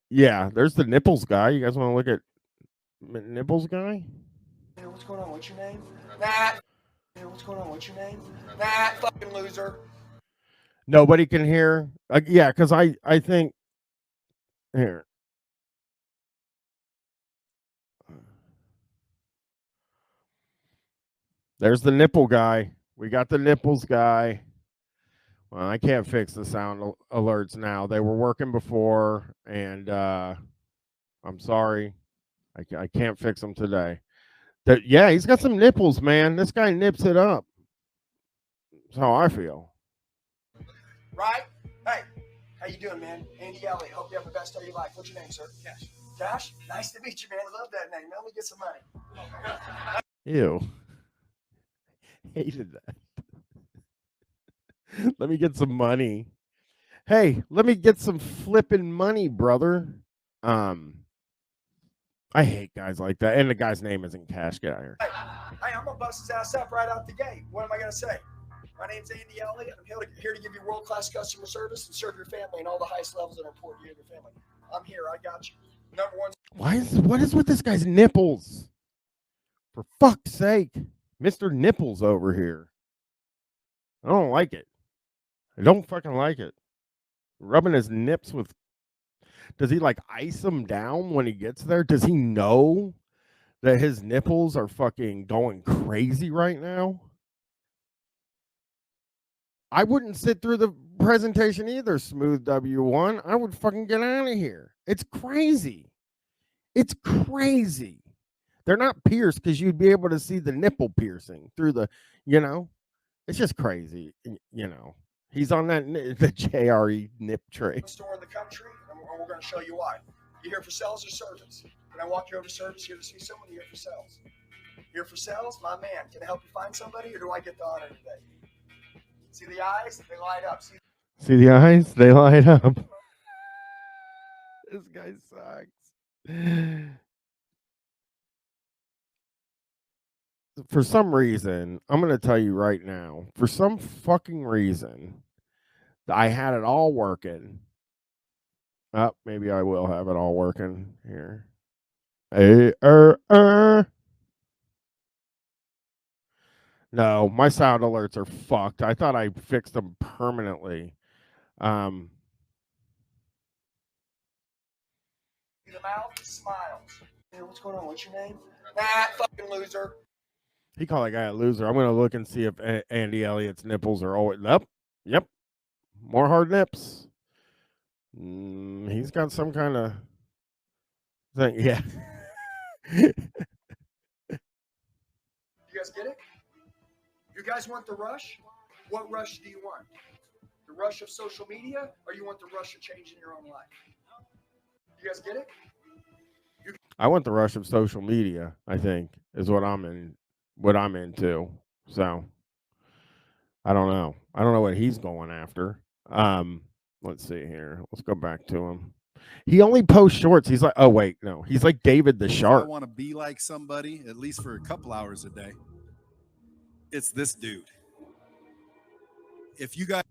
Yeah, there's the nipples guy. You guys want to look at nipples guy? Hey, what's going on? What's your name? Matt. Hey, what's going on? What's your name? Matt. Fucking loser. Nobody can hear. Yeah, because I think here. There's the nipple guy. We got the nipples guy. Well, I can't fix the sound alerts now. They were working before, and I'm sorry. I can't fix them today. Yeah, he's got some nipples, man. This guy nips it up. That's how I feel. Right? Hey, how you doing, man? Andy Elliott. Hope you have the best day of your life. What's your name, sir? Cash. Cash? Nice to meet you, man. I love that name. Let me get some money. Ew. Hated that. Let me get some money. Hey, let me get some flipping money, brother. Um, I hate guys like that. And the guy's name isn't Cash. Get out here. Hey, I'm gonna bust his ass up right out the gate. What am I gonna say? My name's Andy Elliott. I'm here to give you world-class customer service and serve your family in all the highest levels that are important to you and your family. I'm here. I got you. Number one. What is with this guy's nipples? For fuck's sake, Mr. Nipples over here. I don't like it. I don't fucking like it. Rubbing his nips with. Does he like ice them down when he gets there? Does he know that his nipples are fucking going crazy right now? I wouldn't sit through the presentation either, Smooth W1. I would fucking get out of here. It's crazy. It's crazy. They're not pierced because you'd be able to see the nipple piercing through the, it's just crazy. He's on the JRE nip tray. Store in the country, and we're going to show you why. You here for sales or service? Can I walk you over to service here to see someone? Here for sales? Here for sales? My man, can I help you find somebody, or do I get the honor today? See the eyes? They light up. See the eyes? They light up. This guy sucks. For some reason, I'm going to tell you right now, for some fucking reason, I had it all working. Maybe I will have it all working here. No, my sound alerts are fucked. I thought I fixed them permanently. The mouth smiles. Hey, what's going on? What's your name? Matt, fucking loser. He called that guy a loser. I'm going to look and see if Andy Elliott's nipples are always up. Yep. More hard nips. He's got some kind of thing. Yeah. You guys get it? You guys want the rush? What rush do you want? The rush of social media, or you want the rush of changing your own life? You guys get it? I want the rush of social media, I think, is what I'm into. So I don't know. I don't know what he's going after. Let's see here. Let's go back to him. He only posts shorts. He's like, oh wait, no. He's like David the Shark. I want to be like somebody, at least for a couple hours a day. It's this dude. If you guys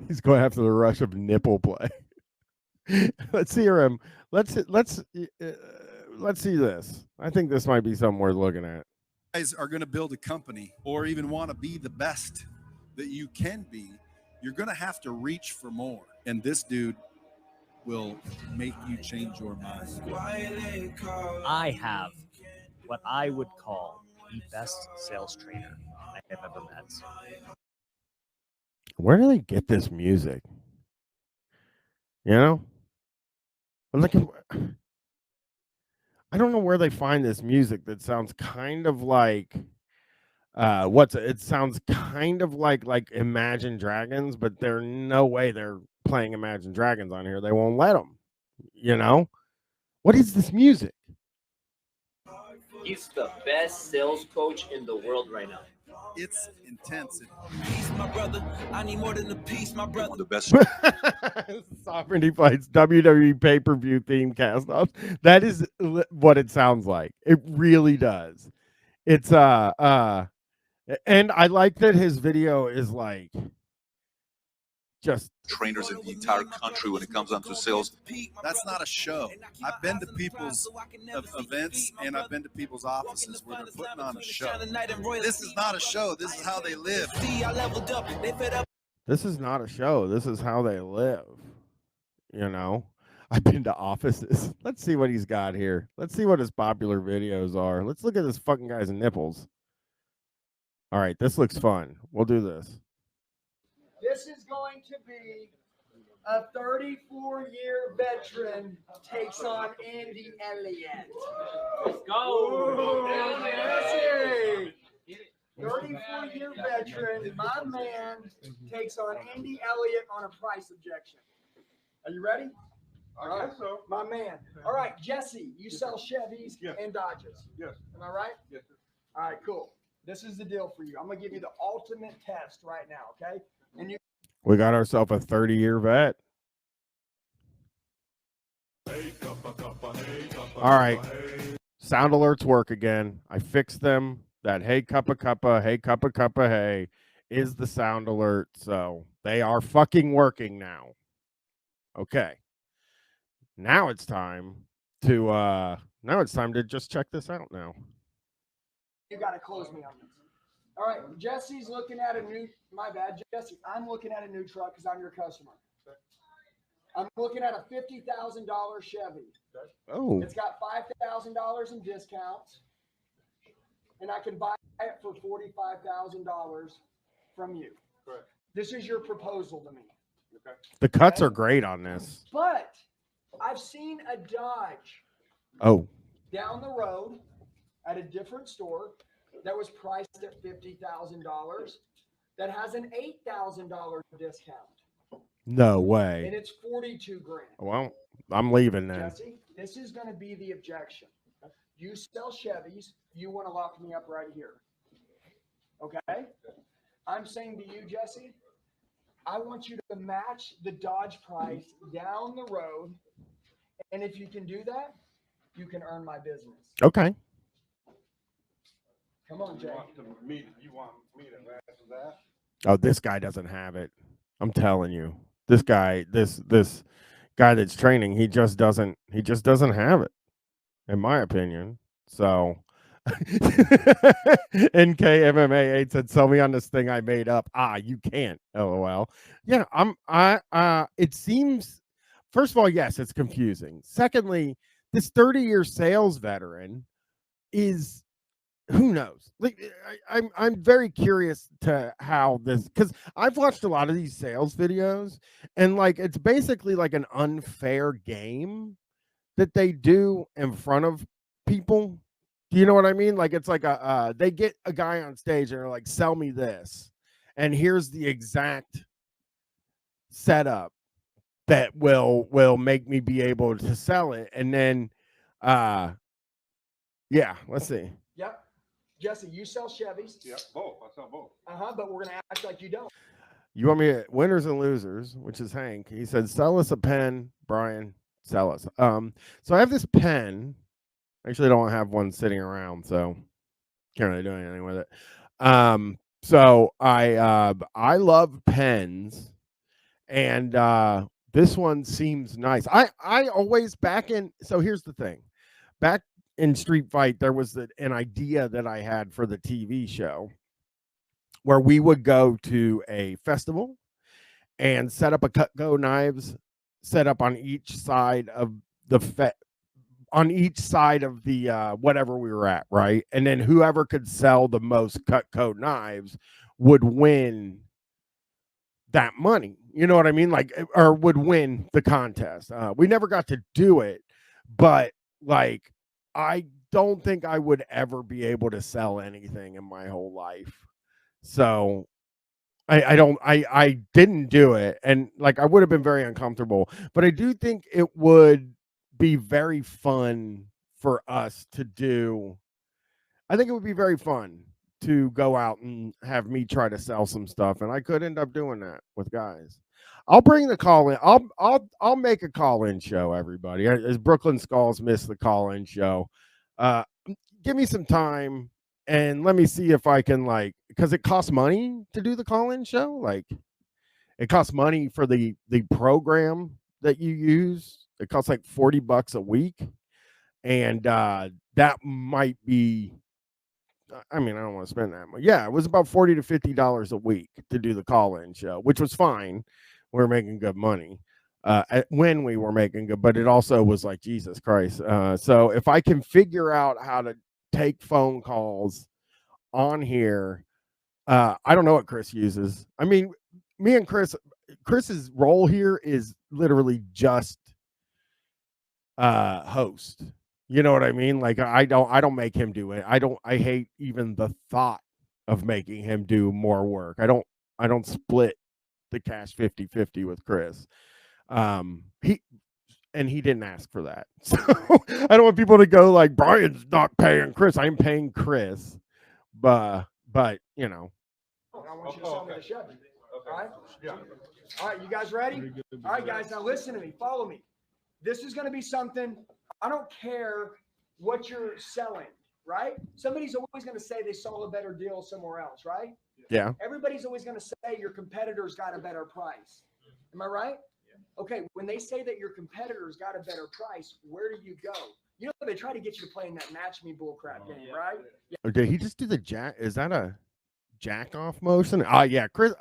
He's going after the rush of nipple play. Let's hear him. Let's see this. I think this might be something worth looking at. Guys are going to build a company or even want to be the best that you can be, you're going to have to reach for more. And this dude will make you change your mind. I have what I would call the best sales trainer I have ever met. Where do they get this music? Like, I don't know where they find this music that sounds kind of like it sounds kind of like Imagine Dragons, but there's no way they're playing Imagine Dragons on here. They won't let them. What is this music? He's the best sales coach in the world right now. It's intensity. Peace, my brother. I need more than a piece, my brother. The best. Sovereignty Fights WWE pay-per-view theme cast-offs. That is what it sounds like. It really does. It's and I like that his video is like just trainers in the entire country when it comes down to sales. That's not a show. I've been to people's events and I've been to people's offices where they're putting on a show. This is not a show. This is how they live. this is not a show. This is how they live. You know, I've been to offices. Let's see what he's got here. Let's see what his popular videos are. Let's look at this fucking guy's nipples. All right, this looks fun. We'll do this. This is going to be a 34-year veteran takes on Andy Elliott. Let's go. Jesse. 34-year veteran, my man, takes on Andy Elliott on a price objection. Are you ready? All right, so my man. All right, Jesse, you sell Chevys and Dodges. Yes. Am I right? Yes, sir. All right, cool. This is the deal for you. I'm gonna give you the ultimate test right now, okay? And you. We got ourselves a 30-year vet. All right. Sound alerts work again. I fixed them. That hey cuppa, hey cuppa, hey is the sound alert. So they are fucking working now. Okay. Now it's time to just check this out now. You got to close me on this. All right, Jesse's looking at a new. My bad, Jesse. I'm looking at a new truck because I'm your customer. I'm looking at a $50,000 Chevy. Oh. It's got $5,000 in discounts, and I can buy it for $45,000 from you. Correct. This is your proposal to me. Okay. The cuts are great on this. But I've seen a Dodge Oh. down the road at a different store that was priced at $50,000 that has an $8,000 discount. No And way. it's 42 grand. Well, I'm leaving then. Jesse, this is going to be the objection. You sell Chevys. You want to lock me up right here. Okay? I'm saying to you, Jesse, I want you to match the Dodge price down the road. And if you can do that, you can earn my business. Okay. Come on, Jay. You want me to answer that? Oh, this guy doesn't have it. I'm telling you. This guy that's training, he just doesn't have it, in my opinion. So NKMMA 8 said, sell me on this thing I made up. You can't. LOL. Yeah, it seems, first of all, yes, it's confusing. Secondly, this 30-year sales veteran is, who knows? Like, I'm very curious to how this, because I've watched a lot of these sales videos, and like it's basically like an unfair game that they do in front of people. Do you know what I mean? Like it's like they get a guy on stage and they're like, sell me this, and here's the exact setup that will make me be able to sell it, and then yeah, let's see. Yep. Jesse, you sell Chevys. Yeah, both. I sell both. But we're going to act like you don't. You want me to winners and losers, which is Hank. He said, sell us a pen, Brian. Sell us. So I have this pen. Actually, I don't have one sitting around, so can't really do anything with it. So I love pens, and this one seems nice. I always so here's the thing. Back in Street Fight, there was an idea that I had for the TV show where we would go to a festival and set up a Cutco knives set up on each side of the whatever we were at, right? And then whoever could sell the most Cutco knives would win that money. You know what I mean? Like, or would win the contest. We never got to do it, but like, I don't think I would ever be able to sell anything in my whole life. So I didn't do it. And like, I would have been very uncomfortable, but I do think it would be very fun for us to do. I think it would be very fun to go out and have me try to sell some stuff. And I could end up doing that with guys. I'll bring the call in. I'll make a call-in show, everybody. As Brooklyn Skulls missed the call-in show. Give me some time and let me see if I can, like, because it costs money to do the call-in show. Like, It costs money for the program that you use. It costs like $40 a week, and that might be. I mean, I don't want to spend that much. Yeah, it was about $40 to $50 a week to do the call-in show, which was fine. We were making good money when we were making good, but it also was like Jesus Christ. So if I can figure out how to take phone calls on here, I don't know what Chris uses. I mean, me and Chris's role here is literally just host. You know what I mean? Like I don't make him do it. I hate even the thought of making him do more work. I don't split the cash 50-50 with Chris. He didn't ask for that. So I don't want people to go like Bryan's not paying Chris. I'm paying Chris. But you know. I want you to sell me the Chevy. All right? Yeah. All right, you guys ready? All right, guys, now listen to me. Follow me. This is going to be something, I don't care what you're selling, right? Somebody's always going to say they saw a better deal somewhere else, right? Yeah. Everybody's always going to say your competitor's got a better price. Am I right? Okay, when they say that your competitor's got a better price, where do you go? You know, they try to get you to play in that match me bullcrap game, right? Yeah. Did he just do the jack? Is that a jack off motion? Yeah, Chris.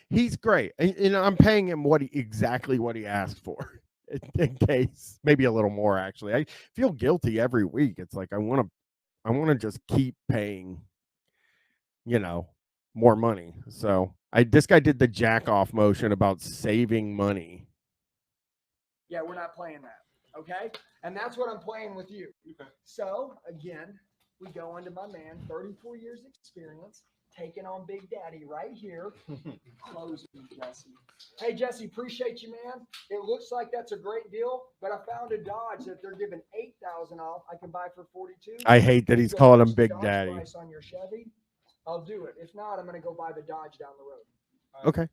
He's great, and I'm paying him exactly what he asked for. In case, maybe a little more. Actually, I feel guilty every week. It's like I want to just keep paying, more money. So this guy did the jack off motion about saving money. Yeah, we're not playing that. Okay, and that's what I'm playing with you. Okay. So again, we go into my man, 34 years experience, taking on Big Daddy right here. Closing, Jesse. Hey, Jesse, appreciate you, man. It looks like that's a great deal, but I found a Dodge that they're giving $8,000 off. I can buy for $42,000. I hate that he's calling him Big Daddy. Price on your Chevy, I'll do it. If not, I'm going to go buy the Dodge down the road. Okay.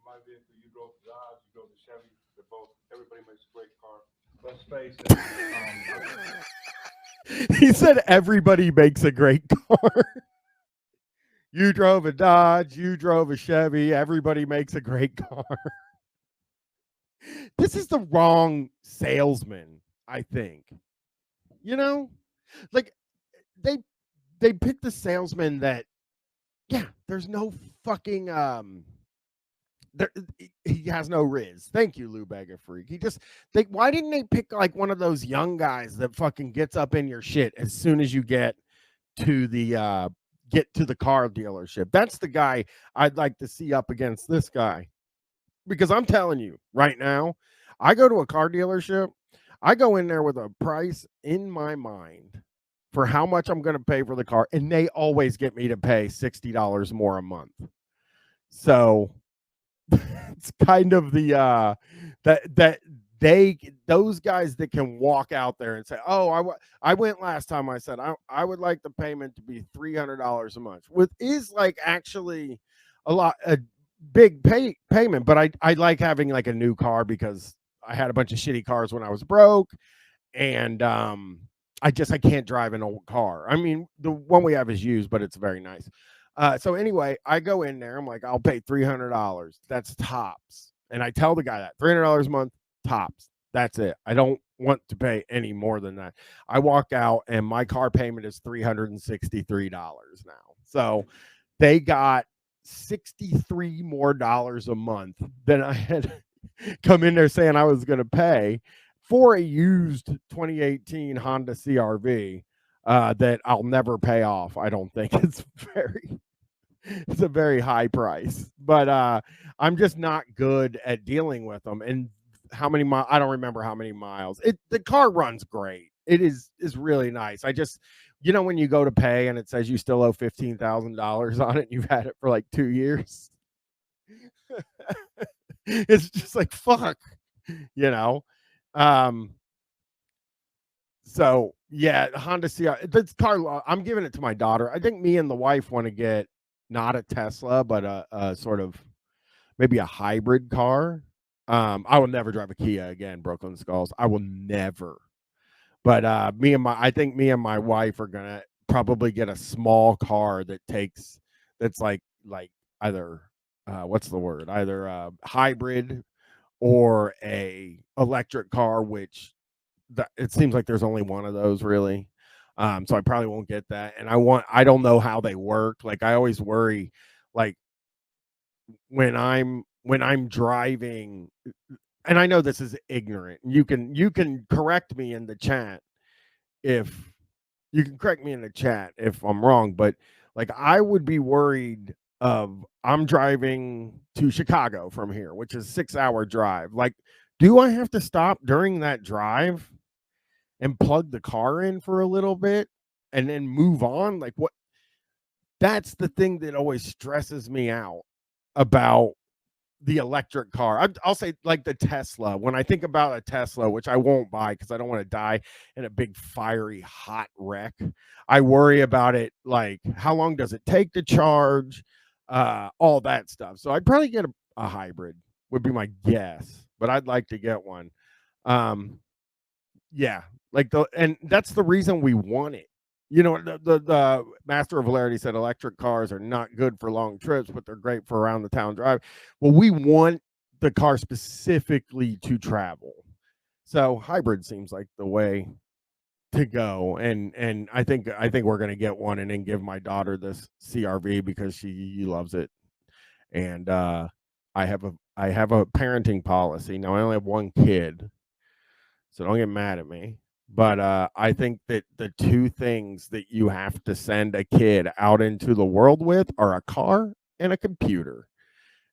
My vehicle, you drove the Dodge, you drove the Chevy. They're both. Everybody makes a great car. Let's face it. He said everybody makes a great car. You drove a Dodge, you drove a Chevy, everybody makes a great car. This is the wrong salesman, I think. Like they picked the salesman that, yeah, there's no fucking he has no riz. Thank you, Lou Bega Freak. Why didn't they pick like one of those young guys that fucking gets up in your shit as soon as you get to the car dealership? That's the guy I'd like to see up against this guy. Because I'm telling you right now, I go to a car dealership, I go in there with a price in my mind for how much I'm going to pay for the car, and they always get me to pay $60 more a month. So it's kind of the those guys that can walk out there and say, oh, I went last time, I said I would like the payment to be $300 a month, which is like actually a big payment, but I like having like a new car because I had a bunch of shitty cars when I was broke, and I can't drive an old car. I mean, the one we have is used, but it's very nice. So anyway, I go in there. I'm like, I'll pay $300. That's tops. And I tell the guy that $300 a month, tops. That's it. I don't want to pay any more than that. I walk out and my car payment is $363 now. So they got $63 more a month than I had come in there saying I was going to pay for a used 2018 Honda CRV. That I'll never pay off. I don't think it's a very high price, but I'm just not good at dealing with them. And how many miles? I don't remember how many miles. The car runs great. It is really nice. I just, when you go to pay and it says you still owe $15,000 on it, and you've had it for like 2 years. It's just like, fuck, So yeah, Honda CR. This car, I'm giving it to my daughter. I think me and the wife want to get not a Tesla, but a sort of maybe a hybrid car. I will never drive a Kia again, Brooklyn Skulls. I will never. But I think me and my wife are gonna probably get a small car that's like either what's the word? Either a hybrid or a electric car, which it seems like there's only one of those really. So I probably won't get that. And I don't know how they work. Like I always worry, like when I'm driving, and I know this is ignorant. You can correct me in the chat if I'm wrong, but like I would be worried of I'm driving to Chicago from here, which is a 6-hour drive. Like, do I have to stop during that drive and plug the car in for a little bit and then move on? Like what? That's the thing that always stresses me out about the electric car. I'll say like the Tesla. When I think about a Tesla, which I won't buy because I don't want to die in a big fiery hot wreck, I worry about it. Like how long does it take to charge? All that stuff. So I'd probably get a hybrid would be my guess, but I'd like to get one. Yeah, like and that's the reason we want it. You know, the Master of Hilarity said electric cars are not good for long trips, but they're great for around the town drive. Well, we want the car specifically to travel. So hybrid seems like the way to go. And I think we're gonna get one and then give my daughter this CRV because she loves it. And I have a parenting policy. Now I only have one kid, so don't get mad at me. But I think that the two things that you have to send a kid out into the world with are a car and a computer.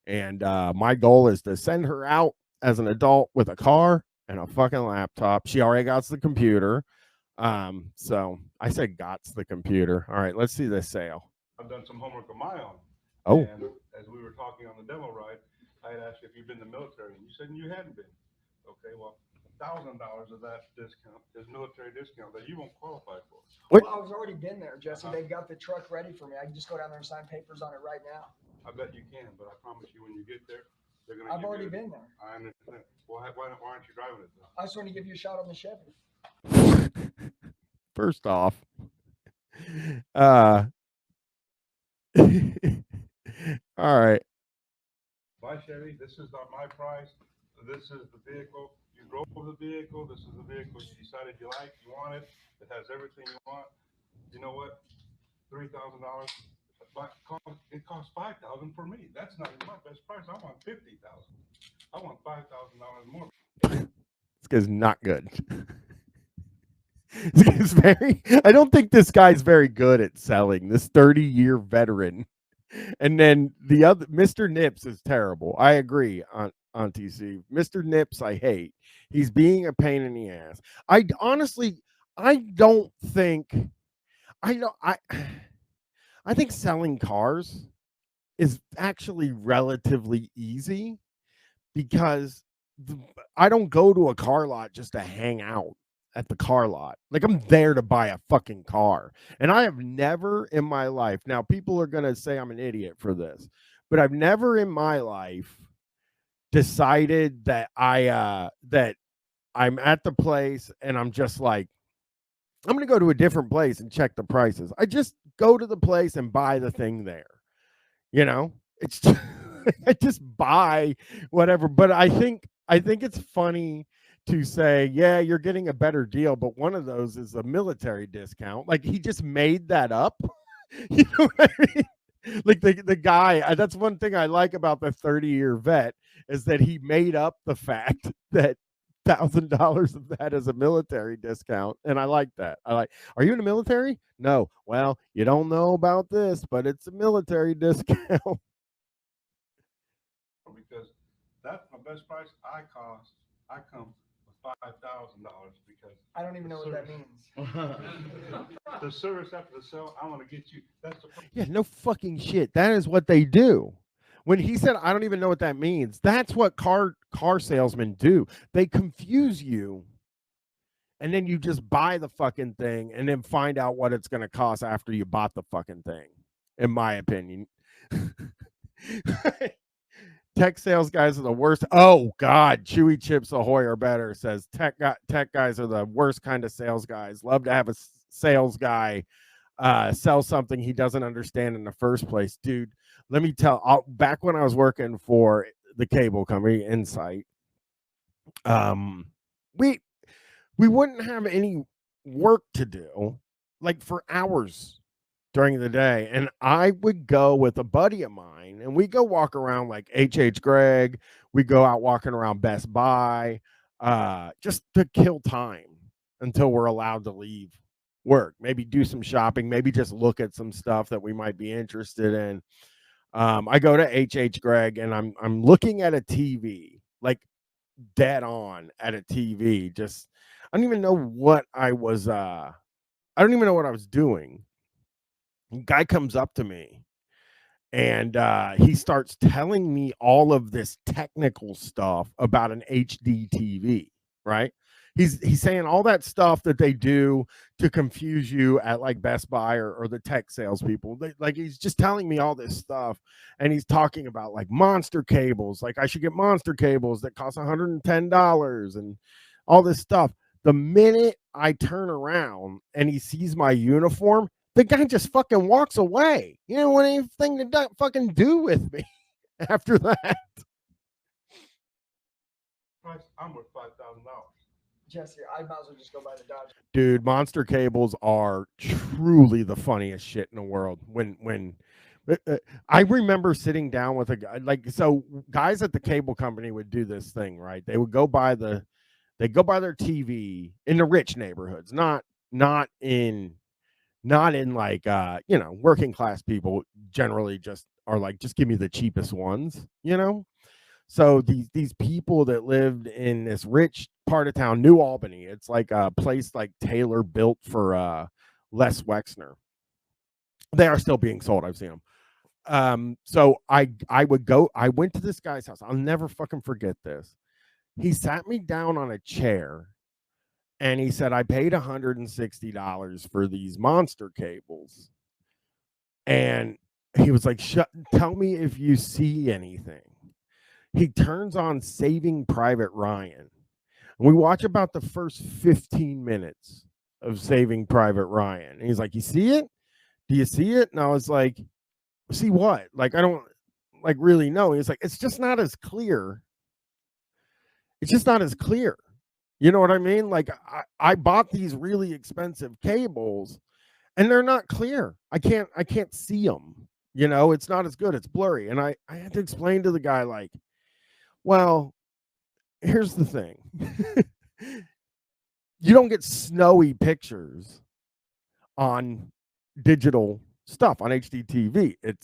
And my goal is to send her out as an adult with a car and a fucking laptop. She already got the computer. So I said gots the computer. All right, let's see this sale. I've done some homework of my own. Oh. And as we were talking on the demo ride, I had asked you if you've been in the military, and you said you hadn't been. Okay, well, $1,000 of that discount is military discount that you won't qualify for. What? Well, I've already been there, Jesse. They've got the truck ready for me. I can just go down there and sign papers on it right now. I bet you can, but I promise you when you get there, they're going to I've already been there. I understand. Well, why aren't you driving it, though? I just want to give you a shot on the Chevy. First off, all right. Buy Chevy. This is not my price. This is the vehicle. You drove the vehicle. This is the vehicle you decided you like. You want it. It has everything you want. You know what? $3,000. It costs $5,000 for me. That's not my best price. I want $50,000. I want $5,000 more. This guy's not good. This guy's I don't think this guy's very good at selling. This 30-year veteran. And then the other Mr. Nips is terrible. I agree on TC. Mr. Nips, I hate. He's being a pain in the ass. I think selling cars is actually relatively easy because I don't go to a car lot just to hang out at the car lot. Like I'm there to buy a fucking car. And I have never in my life, now people are going to say I'm an idiot for this, but I've never in my life decided that that I'm at the place and I'm just like, I'm going to go to a different place and check the prices. I just go to the place and buy the thing there. You know, it's just, I just buy whatever. But I think it's funny to say, yeah, you're getting a better deal, but one of those is a military discount. Like he just made that up. You know what I mean? Like the guy, that's one thing I like about the 30-year vet is that he made up the fact that $1,000 of that is a military discount. And I like that. Are you in the military? No. Well, you don't know about this, but it's a military discount. Because that's my best price. I come with $5,000 because I don't even know what that means. The service after the sale, I want to get you. That's the Yeah, no fucking shit. That is what they do. When he said, I don't even know what that means, that's what car salesmen do. They confuse you, and then you just buy the fucking thing and then find out what it's going to cost after you bought the fucking thing, in my opinion. Tech sales guys are the worst. Oh, God. Chewy Chips Ahoy are better, says tech guys are the worst kind of sales guys. Love to have a sales guy sell something he doesn't understand in the first place. Dude, let me tell. Back when I was working for the cable company Insight, um, we wouldn't have any work to do, like for hours during the day, and I would go with a buddy of mine, and we go walk around like H Greg. We go out walking around Best Buy, just to kill time until we're allowed to leave work. Maybe do some shopping, maybe just look at some stuff that we might be interested in. I go to H Greg, and I'm looking at a TV, like dead on at a TV. Just I don't even know what I was. I don't even know what I was doing. Guy comes up to me, and he starts telling me all of this technical stuff about an HD TV, right? He's saying all that stuff that they do to confuse you at like Best Buy or the tech salespeople. Like he's just telling me all this stuff, and he's talking about like monster cables. Like I should get monster cables that cost $110 and all this stuff. The minute I turn around and he sees my uniform, the guy just fucking walks away. You don't want anything to fucking do with me after that. I'm worth $5,000. Jesse, I might as well just go buy the Dodge. Dude, monster cables are truly the funniest shit in the world. When I remember sitting down with a guy, like, so guys at the cable company would do this thing, right? They would go buy their TV in the rich neighborhoods, not in like working class people generally just are like, just give me the cheapest ones, So these people that lived in this rich part of town, New Albany, it's like a place like Taylor built for Les Wexner. They are still being sold. I've seen them. So I went to this guy's house. I'll never fucking forget this. He sat me down on a chair, and he said, I paid $160 for these monster cables. And he was like, tell me if you see anything. He turns on Saving Private Ryan. And we watch about the first 15 minutes of Saving Private Ryan. And he's like, you see it? Do you see it? And I was like, see what? Like, I don't like really know. He's like, it's just not as clear. It's just not as clear. You know what I mean? Like I bought these really expensive cables, and they're not clear. I can't see them. It's not as good. It's blurry. And I had to explain to the guy, like, well, here's the thing. You don't get snowy pictures on digital stuff on HDTV. It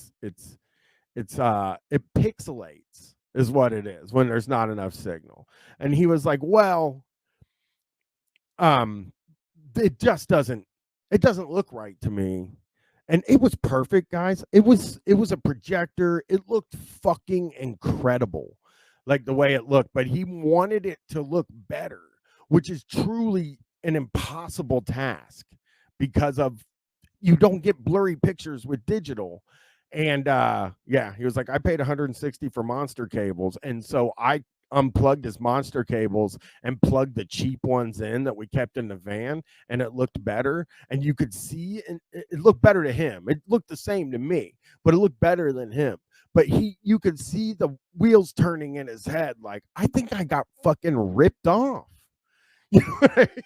pixelates is what it is when there's not enough signal. And he was like, well, it just doesn't look right to me. And it was perfect, guys. It was a projector. It looked fucking incredible, like the way it looked, but he wanted it to look better, which is truly an impossible task because of you don't get blurry pictures with digital. And he was like, I paid $160 for monster cables, and so I unplugged his monster cables and plugged the cheap ones in that we kept in the van, and it looked better. And you could see, and it looked better to him. It looked the same to me, but it looked better than him. But you could see the wheels turning in his head, like, I think I got fucking ripped off. You know what I mean?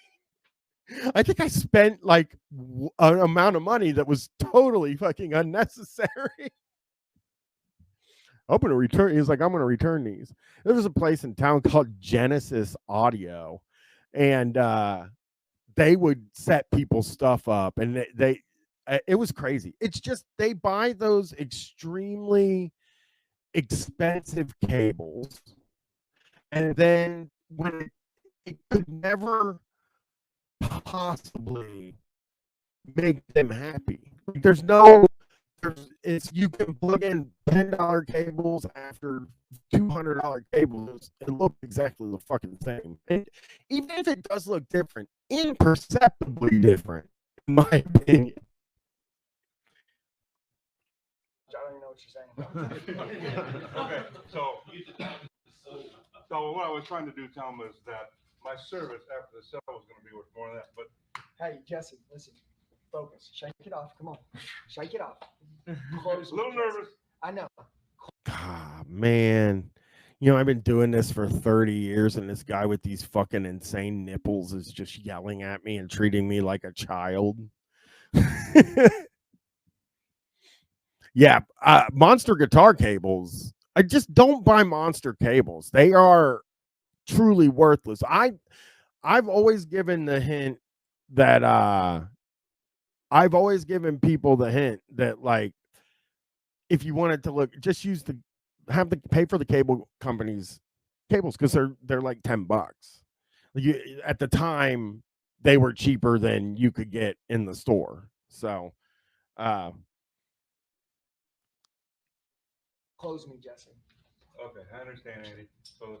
I think I spent like an amount of money that was totally fucking unnecessary. I'm going to return. He's like, I'm going to return these. There was a place in town called Genesis Audio, and they would set people's stuff up, and it was crazy. It's just they buy those extremely expensive cables, and then when it could never possibly make them happy. You can plug in $10 cables after $200 cables. It looks exactly the fucking same. And even if it does look different, imperceptibly different, in my opinion. I don't even know what you're saying. Okay, so what I was trying to do, Tom, was that my service after the sale was going to be worth more than that. But hey, Jesse, listen, focus, shake it off. Come on, shake it off. Close. A little nervous. I know. God, man. You know, I've been doing this for 30 years, and this guy with these fucking insane nipples is just yelling at me and treating me like a child. Yeah, Monster guitar cables. I just don't buy Monster cables. They are truly worthless. I've always given the hint that I've always given people the hint that, like, if you wanted to look, just use the pay for the cable companies cables, because they're like $10. At the time they were cheaper than you could get in the store. So Close me, Jesse. Okay, I understand, Andy. So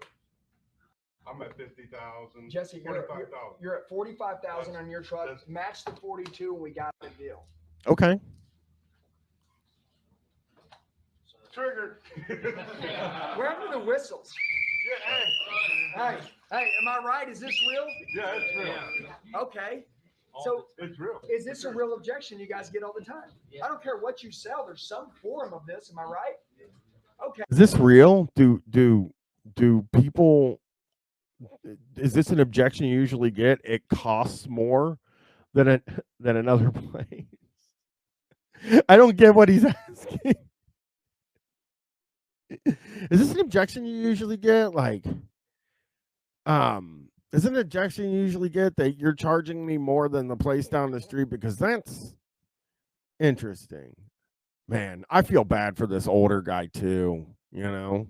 I'm at 50,000. Jesse, you're at 45,000 on your truck. Match the 42, and we got the deal. okay. Triggered. Where are the whistles? Yeah, Hey, am I right? Is this real? yeah, it's real. Okay. So It's real. is this a real objection you guys get all the time? I don't care what you sell. There's some form of this. Am I right? Okay. Is this real? Do people, is this an objection you usually get? It costs more than another place. I don't get what he's asking. Is this an objection you usually get? Like, is it an objection you usually get that you're charging me more than the place down the street? Because that's interesting. Man, I feel bad for this older guy too, you know?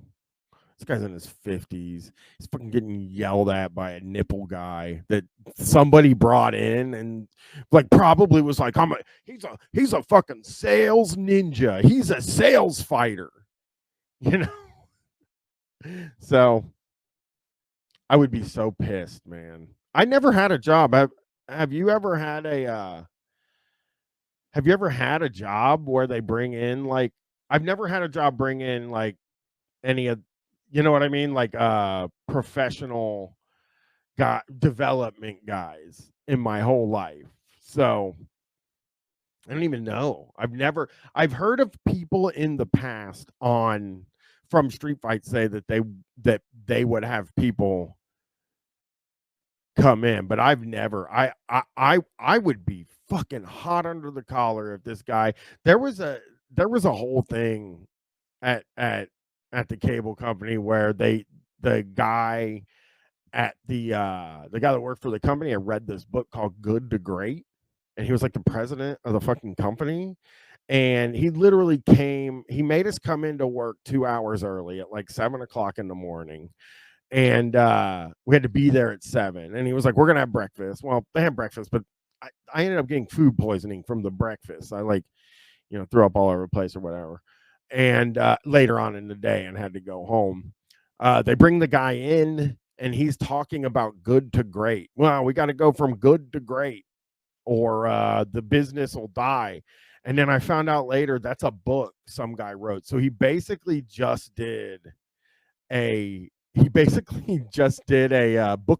This guy's in his 50s. He's fucking getting yelled at by a nipple guy that somebody brought in, and like probably was like, he's a fucking sales ninja. He's a sales fighter. You know? So I would be so pissed, man. I never had a job. Have you ever had a job where they bring in, like, I've never had a job bring in like any of, you know what I mean? Like professional development guys in my whole life. So I don't even know. I've heard of people in the past from Street Fight say that they would have people come in, but I've never. I would be fucking hot under the collar if this guy. There was a whole thing at the cable company where the guy that worked for the company had read this book called Good to Great, and he was like the president of the fucking company. And he literally he made us come into work 2 hours early at like 7:00 in the morning. And we had to be there at 7. And he was like, we're going to have breakfast. Well, they had breakfast, but I ended up getting food poisoning from the breakfast. I threw up all over the place or whatever. And later on in the day, and had to go home. They bring the guy in, and he's talking about good to great. Well, we got to go from good to great, or the business will die. And then I found out later that's a book some guy wrote. So he basically just did a book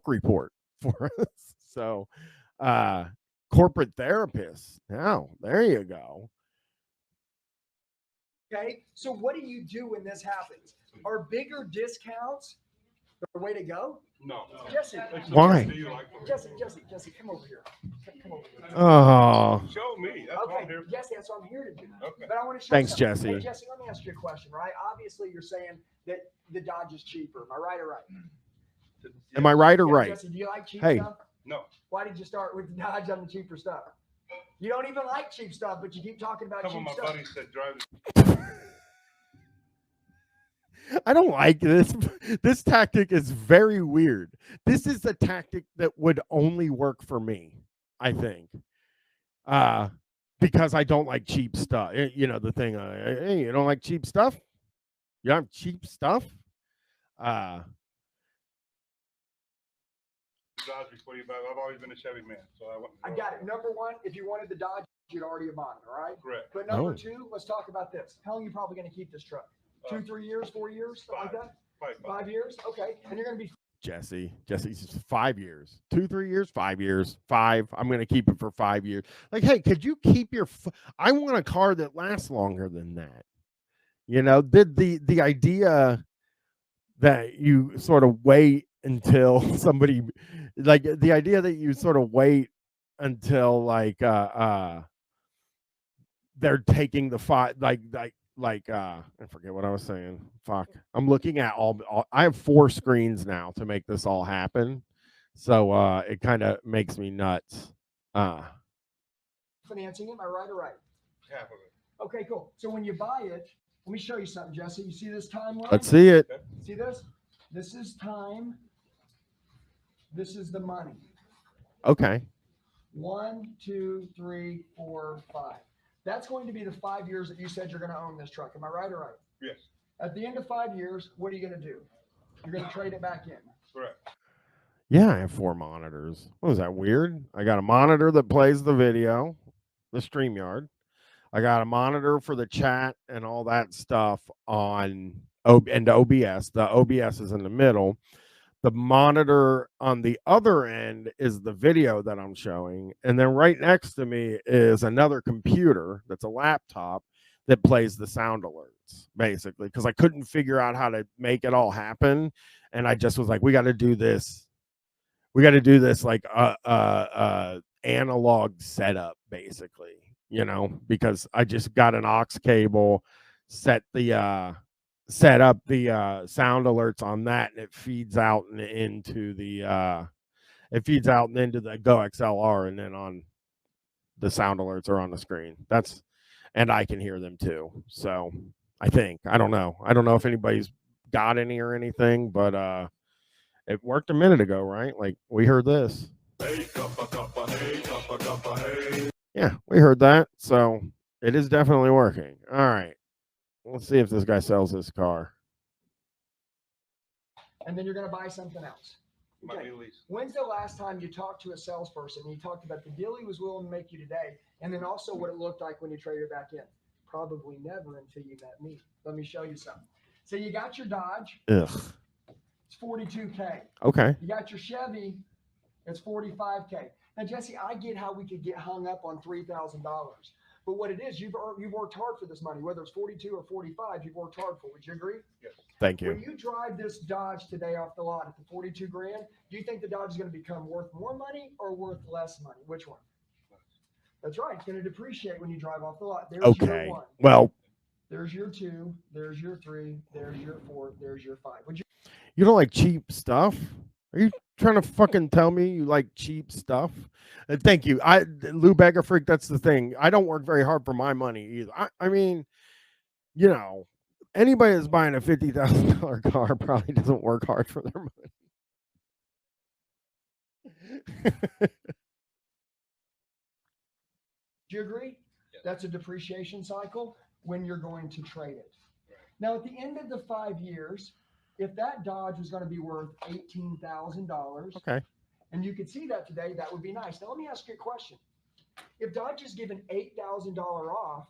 report for us. So corporate therapist. Now, there you go. Okay. So what do you do when this happens? Are bigger discounts the way to go? No. Jesse. Why? Jesse, come over here. Come over here. Oh. Show me. That's what I'm here. Jesse, that's what I'm here to do. Okay. But I want to show Thanks, something. Jesse. Hey, Jesse, let me ask you a question, right? Obviously, you're saying that the Dodge is cheaper. Am I right or right? Am I right or right? Jesse, do you like cheap Hey. stuff? No. Why did you start with the Dodge on the cheaper stuff? You don't even like cheap stuff, but you keep talking about Some of cheap my stuff. buddies said drive. I don't like this. This tactic is very weird. This is a tactic that would only work for me, I think. Because I don't like cheap stuff. You know, the thing, hey, you don't like cheap stuff? You don't have cheap stuff? Dodge before you buy. I've always been a Chevy man, so I got it. Number one, if you wanted the Dodge, you'd already have bought it, all right? Correct. But number two, let's talk about this. How long are you probably going to keep this truck? 2, 3 years, 4 years, something like that? 5 years? Okay. And you're going to be Jesse's 5 years, 2, 3 years, 5 years, 5. I'm going to keep it for 5 years. Like, hey, could you keep your, I want a car that lasts longer than that. You know, the idea that you sort of wait until somebody, like the idea that you sort of wait until they're taking the fight, I forget what I was saying. Fuck. I'm looking at all I have 4 screens now to make this all happen. So it kind of makes me nuts. Financing, am I right or right? Half of it. Okay, cool. So when you buy it, let me show you something, Jesse. You see this timeline? Let's see it. See this? This is time. This is the money. Okay. 1, 2, 3, 4, 5. That's going to be the 5 years that you said you're going to own this truck. Am I right or right? Yes. At the end of 5 years, what are you going to do? You're going to trade it back in. Correct. Yeah, I have 4 monitors. What is that weird? I got a monitor that plays the video, the StreamYard. I got a monitor for the chat and all that stuff on and OBS. The OBS is in the middle. The monitor on the other end is the video that I'm showing. And then right next to me is another computer that's a laptop that plays the sound alerts, basically, because I couldn't figure out how to make it all happen. And I just was like, we got to do this. We got to do this like analog setup, basically, you know, because I just got an aux cable, set up the sound alerts on that, and it feeds out into the Go XLR, and then on the sound alerts are on the screen. And I can hear them too. So I don't know if anybody's got any or anything, but it worked a minute ago, right? Like we heard this. Yeah, we heard that. So it is definitely working. All right. Let's see if this guy sells this car. And then you're going to buy something else. Okay. When's the last time you talked to a salesperson and you talked about the deal he was willing to make you today, and then also what it looked like when you traded it back in? Probably never until you met me. Let me show you something. So you got your Dodge. Ugh. It's $42K. Okay. You got your Chevy. It's $45K. Now, Jesse, I get how we could get hung up on $3,000. But what it is, you've worked hard for this money, whether it's 42 or 45, you've worked hard for it. Would you agree? Yes. Thank you. When you drive this Dodge today off the lot at the 42 grand, do you think the Dodge is going to become worth more money or worth less money? Which one? That's right. It's going to depreciate when you drive off the lot. There's okay. your 1. Well, there's your 2. There's your 3. There's your 4. There's your 5. You don't like cheap stuff? Are you trying to fucking tell me you like cheap stuff? Thank you. Lou Beggar Freak, that's the thing. I don't work very hard for my money either. I mean, you know, anybody that's buying a $50,000 car probably doesn't work hard for their money. Do you agree? Yes. That's a depreciation cycle when you're going to trade it. Right. Now, at the end of the 5 years, if that Dodge was going to be worth $18,000, okay, and you could see that today, that would be nice. Now, let me ask you a question. If Dodge is giving $8,000 off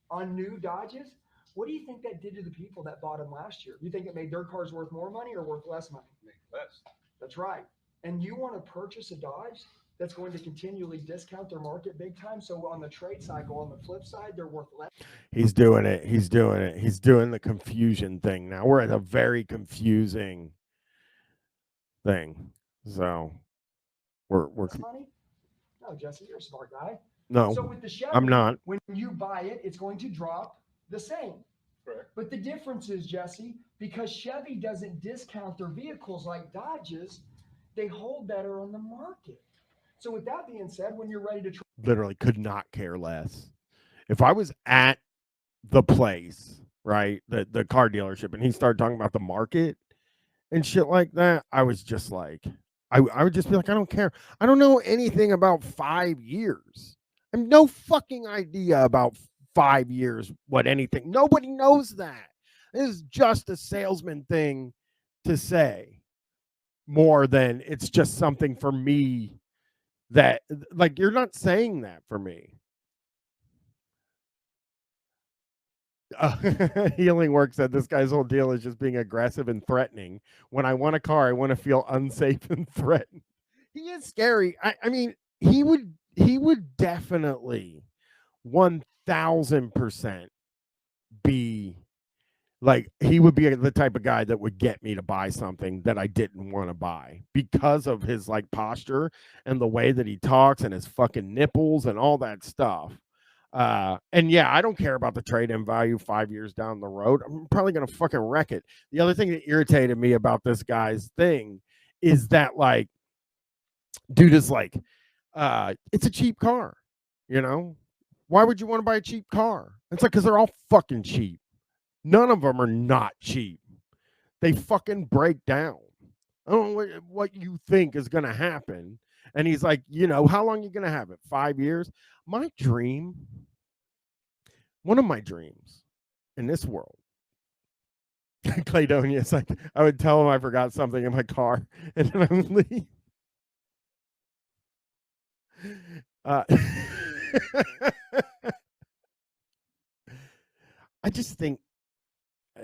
on new Dodges, what do you think that did to the people that bought them last year? You think it made their cars worth more money or worth less money? Less. That's right. And you want to purchase a Dodge that's going to continually discount their market big time. So on the trade cycle, on the flip side, they're worth less. He's doing it. He's doing the confusion thing now. We're at a very confusing thing. So we're money? No, Jesse, you're a smart guy. No, so with the Chevy, I'm not. When you buy it, it's going to drop the same. Correct. But the difference is, Jesse, because Chevy doesn't discount their vehicles like Dodges, they hold better on the market. So with that being said, when you're ready to literally could not care less. If I was at the place, right, the car dealership, and he started talking about the market and shit like that, I was just like, I would just be like, I don't care. I don't know anything about 5 years. I have no fucking idea about 5 years, what anything. Nobody knows that. This is just a salesman thing to say more than it's just something for me that, like, you're not saying that for me. Healing Work said this guy's whole deal is just being aggressive and threatening. When I want a car, I want to feel unsafe and threatened. He is scary. I mean, he would definitely 1000% be Like, he would be the type of guy that would get me to buy something that I didn't want to buy because of his like posture and the way that he talks and his fucking nipples and all that stuff. And yeah, I don't care about the trade-in value 5 years down the road. I'm probably gonna fucking wreck it. The other thing that irritated me about this guy's thing is that, like, dude is like, it's a cheap car, you know? Why would you want to buy a cheap car? It's like, because they're all fucking cheap. None of them are not cheap. They fucking break down. I don't know what you think is going to happen. And he's like, you know, how long are you going to have it? 5 years? My dream, one of my dreams in this world, Claydonia, it's like, I would tell him I forgot something in my car and then I would leave. I just think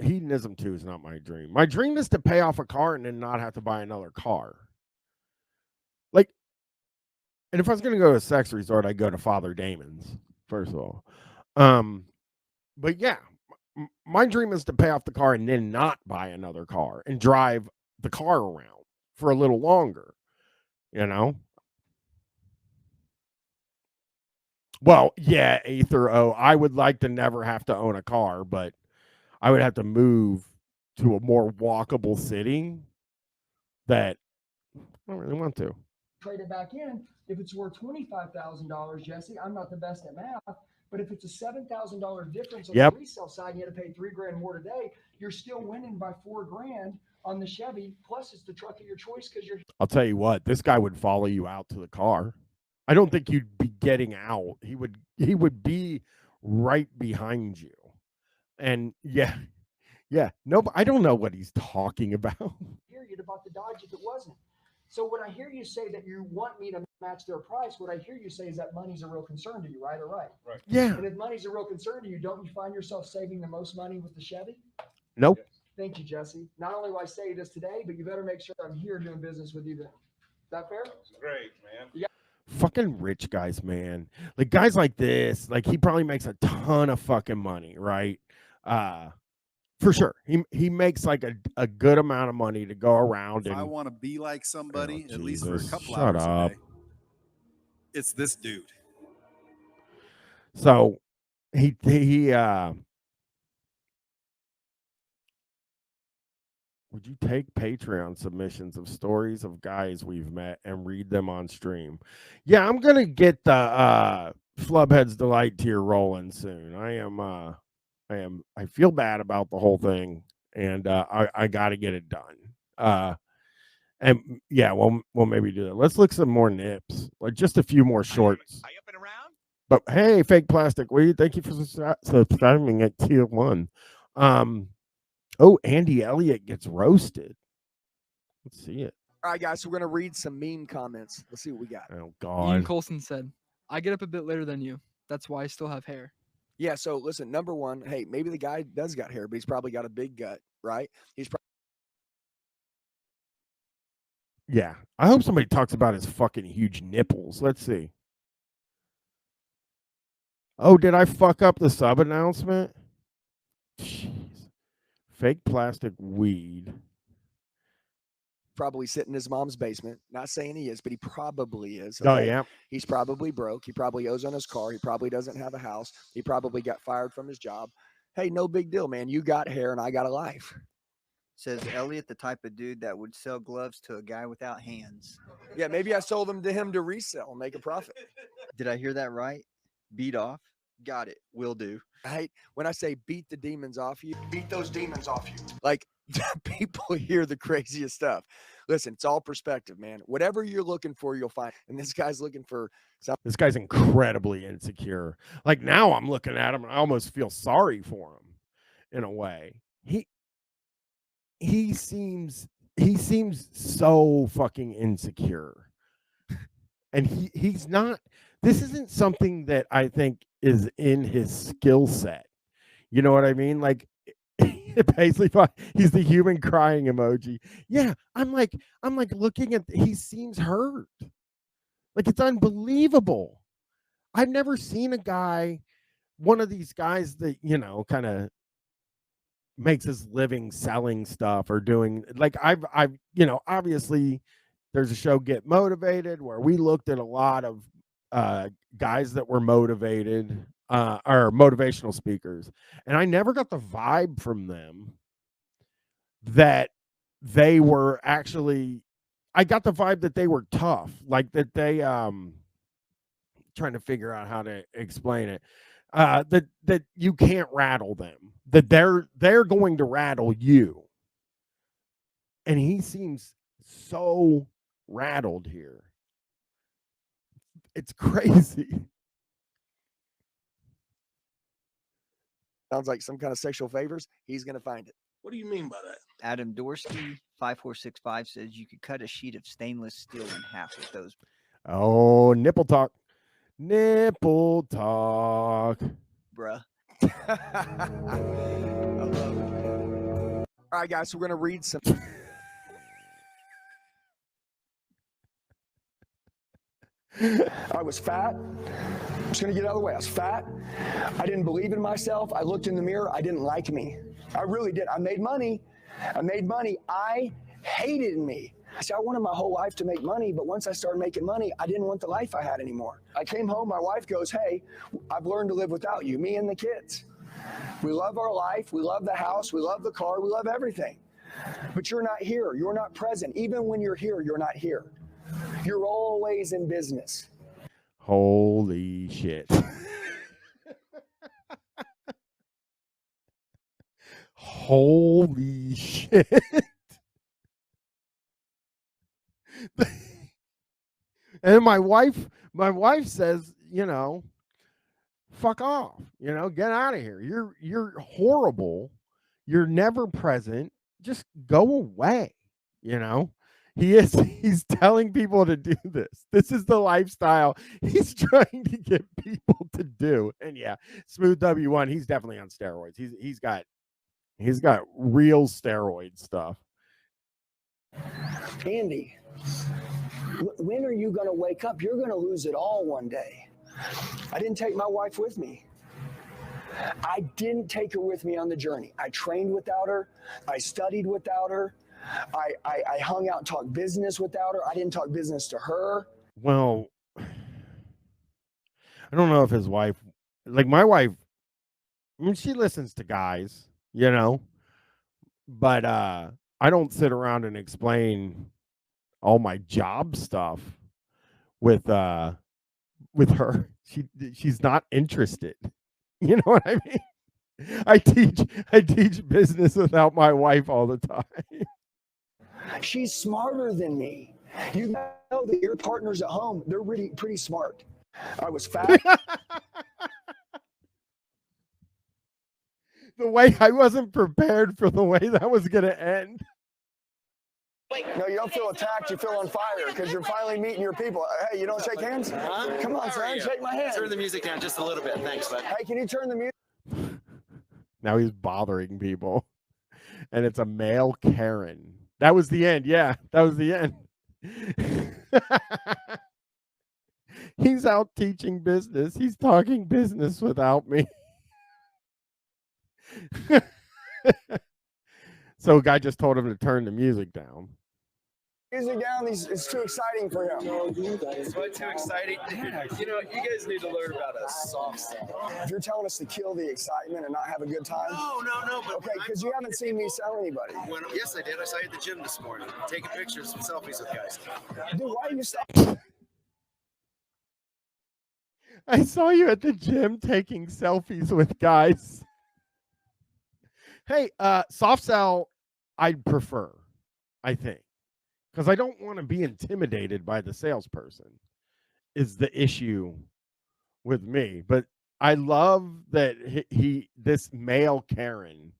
hedonism too is not my dream. My dream is to pay off a car and then not have to buy another car. Like, and if I was going to go to a sex resort, I'd go to Father Damon's, first of all. But yeah, my dream is to pay off the car and then not buy another car and drive the car around for a little longer, you know? Well, yeah, Aether O, I would like to never have to own a car, but I would have to move to a more walkable city that I don't really want to. Trade it back in. If it's worth $25,000, Jesse, I'm not the best at math, but if it's a $7,000 difference on Yep. the resale side, you had to pay $3,000 more today. You're still winning by $4,000 on the Chevy. Plus, it's the truck of your choice because you're. I'll tell you what, this guy would follow you out to the car. I don't think you'd be getting out. He would be right behind you. And yeah. No, I don't know what he's talking about. Hear you about the Dodge if it wasn't. So when I hear you say that you want me to match their price, what I hear you say is that money's a real concern to you, right? Or right? Right. Yeah. And if money's a real concern to you, don't you find yourself saving the most money with the Chevy? Nope. Thank you, Jesse. Not only do I say this today, but you better make sure I'm here doing business with you then. Is that fair? That's great, man. Yeah. Fucking rich guys, man. Like guys like this, like he probably makes a ton of fucking money, right? For sure. He makes like a good amount of money to go around. If and I want to be like somebody, Oh, at least for a Jesus. couple Shut hours up. a day, it's this dude. So he would you take Patreon submissions of stories of guys we've met and read them on stream? Yeah, I'm gonna get the Flubhead's Delight tier rolling soon. I feel bad about the whole thing, and I gotta get it done. And yeah, we'll maybe do that. Let's look some more nips, like just a few more shorts. Are you up and around? But hey, fake plastic weed, thank you for subscribing at tier 1. Oh, Andy Elliott gets roasted. Let's see it. All right, guys. So we're gonna read some meme comments. Let's see what we got. Oh Ian God. Colson said, "I get up a bit later than you. That's why I still have hair." Yeah. So listen, number one, hey, maybe the guy does got hair, but he's probably got a big gut, right? He's probably. Yeah, I hope somebody talks about his fucking huge nipples. Let's see. Oh, did I fuck up the sub announcement? Jeez. Fake plastic weed. Probably sitting in his mom's basement. Not saying he is, but he probably is. Oh okay? yeah. He's probably broke. He probably owes on his car. He probably doesn't have a house. He probably got fired from his job. Hey, no big deal, man. You got hair and I got a life. Says Elliot, the type of dude that would sell gloves to a guy without hands. Yeah, maybe I sold them to him to resell and make a profit. Did I hear that right? Beat off? Got it. Will do. Right? When I say beat the demons off you, beat those demons off you. Like people hear the craziest stuff. Listen, it's all perspective, man. Whatever you're looking for, you'll find. And this guy's looking for something. This guy's incredibly insecure. Like now I'm looking at him and I almost feel sorry for him in a way. He seems so fucking insecure. And he's not, this isn't something that I think is in his skill set. You know what I mean? Like basically he's the human crying emoji. Yeah, I'm like looking at, he seems hurt. Like it's unbelievable. I've never seen a guy, one of these guys that, you know, kind of makes his living selling stuff or doing like I've obviously there's a show Get Motivated where we looked at a lot of guys that were motivated or motivational speakers, and I never got the vibe from them that they were actually, I got the vibe that they were tough, like that they trying to figure out how to explain it, that you can't rattle them, that they're going to rattle you. And he seems so rattled here. It's crazy. Sounds like some kind of sexual favors. He's going to find it. What do you mean by that? Adam Dorsey 5465 says you could cut a sheet of stainless steel in half with those. Oh, nipple talk. Nipple talk. Bruh. I love it. All right, guys, so we're going to read some. I was fat. I'm just going to get out of the way. I was fat. I didn't believe in myself. I looked in the mirror. I didn't like me. I really did. I made money. I hated me. See, I wanted my whole life to make money, but once I started making money, I didn't want the life I had anymore. I came home, my wife goes, hey, I've learned to live without you, me and the kids. We love our life, we love the house, we love the car, we love everything. But you're not here, you're not present. Even when you're here, you're not here. You're always in business. Holy shit. Holy shit. And my wife says, fuck off, get out of here. You're horrible. You're never present. Just go away. He's telling people to do this. This is the lifestyle he's trying to get people to do. And yeah, Smooth W1, he's definitely on steroids. He's got real steroid stuff. Andy, when are you going to wake up? You're going to lose it all one day. I didn't take my wife with me. I didn't take her with me on the journey. I trained without her. I studied without her. I hung out and talked business without her. I didn't talk business to her. Well, I don't know if his wife, like my wife, I mean, she listens to guys, but I don't sit around and explain all my job stuff with her. She's not interested. You know what I mean? I teach business without my wife all the time. She's smarter than me. You know that your partners at home, they're really pretty smart. I was fat. The way I wasn't prepared for the way that was going to end. No, you don't feel attacked. You feel on fire because you're finally meeting your people. Hey, you don't shake hands? Huh? Come on, son. Shake my hand. Turn the music down just a little bit. Thanks, bud. Hey, can you turn the music? Now he's bothering people. And it's a male Karen. That was the end. Yeah, that was the end. He's out teaching business. He's talking business without me. So a guy just told him to turn the music down. Music down. It's too exciting for him. It's way too exciting. You guys need to learn about a soft sell. If you're telling us to kill the excitement and not have a good time. No. But okay, because you haven't seen me sell anybody. Yes, I did. I saw you at the gym this morning, taking pictures, some selfies with guys. Dude, why are you stop? I saw you at the gym taking selfies with guys. Hey, soft sell, I'd prefer, I think. Because I don't want to be intimidated by the salesperson is the issue with me. But I love that this male Karen,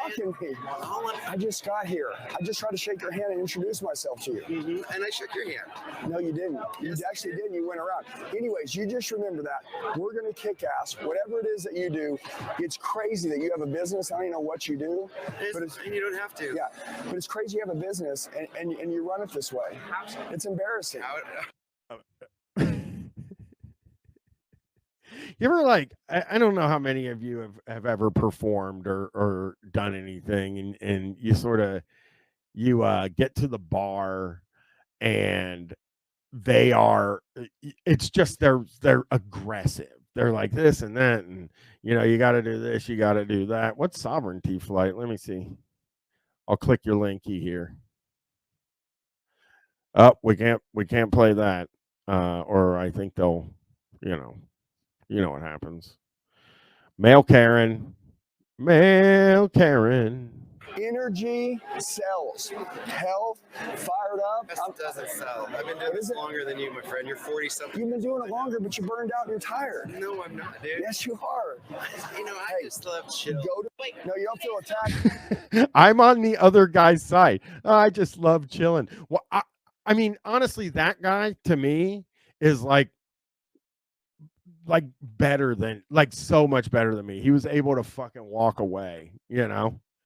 I just got here. I just tried to shake your hand and introduce myself to you. Mm-hmm. And I shook your hand. No, you didn't. You actually didn't. You went around. Anyways, you just remember that. We're going to kick ass. Whatever it is that you do, it's crazy that you have a business. I don't even know what you do. And you don't have to. Yeah. But it's crazy you have a business and you run it this way. You ever like I don't know how many of you have ever performed or done anything and you sort of you get to the bar and they are it's just they're aggressive. They're like this and that and you got to do this, you got to do that. What's Sovereignty Flight? Let me see. I'll click your linky here. Oh, we can't play that. Or I think they'll, you know what happens. Male Karen. Energy sells. Health, fired up. It doesn't sell. I've been doing this longer than you, my friend. You're 40 something. You've been doing it longer, but you're burned out and you're tired. No, I'm not, dude. Yes, you are. I just love chill. No, you don't feel attacked. I'm on the other guy's side. I just love chilling. Well, I mean, honestly, that guy to me is like better than so much better than me. He was able to fucking walk away,